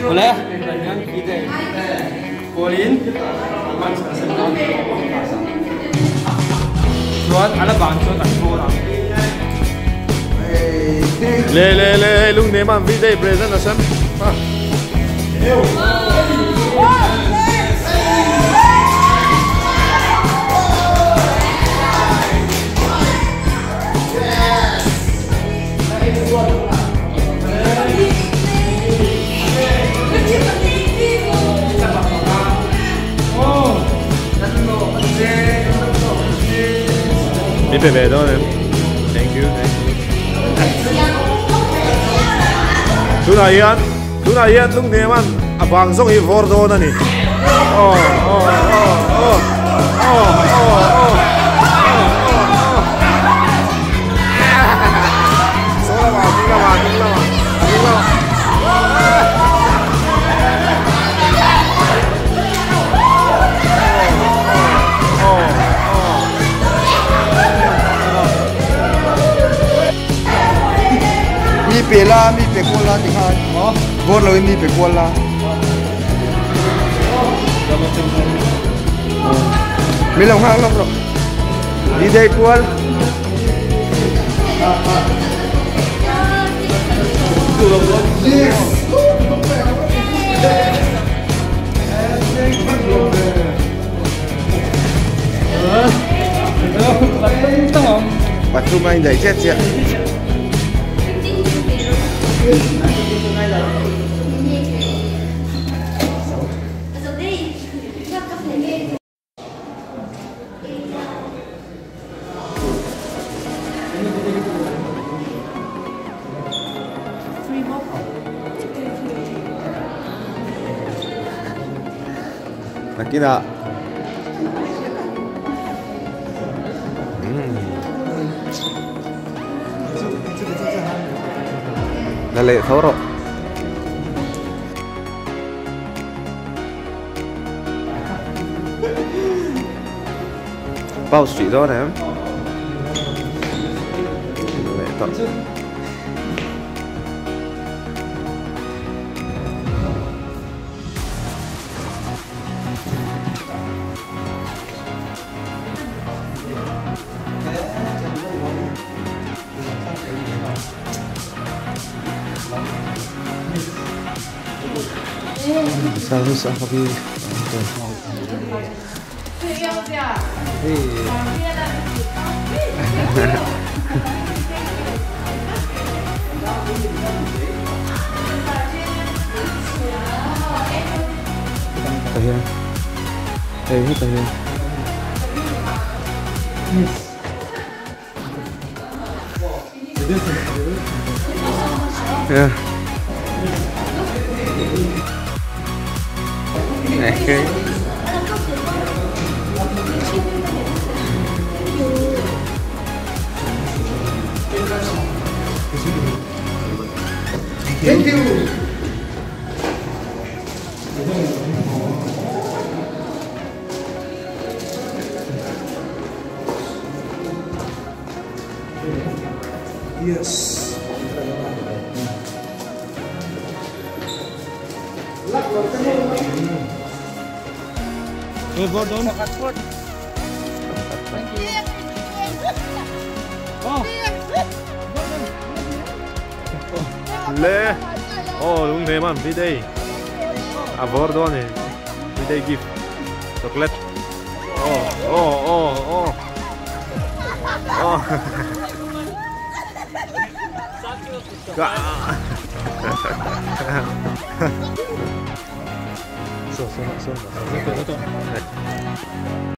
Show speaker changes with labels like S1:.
S1: Boleh? Dengan kita. Polin. Aman sekarang. Tuan ada bantu tak kurang.
S2: Le, lung neman video presentation. Ini beda nih. Thank you. Tunayan lung neman abang song ivordo na ni.
S3: Pela mi pekola dihan. Bor lo mi pekola. Milam hang lo bro. Di day kual. Yes. Batu main day jet ya.
S2: Aquí da. Dale, favor. Bao street đó nè em. Susah tapi Tahian. Ini tahian. Ya. Okay.
S3: Thank you. Yes.
S1: Go down. Thank you. Oh.
S2: Le. Lung neman video. Abordo nih. Video gift. Coklat. Oh.
S1: So.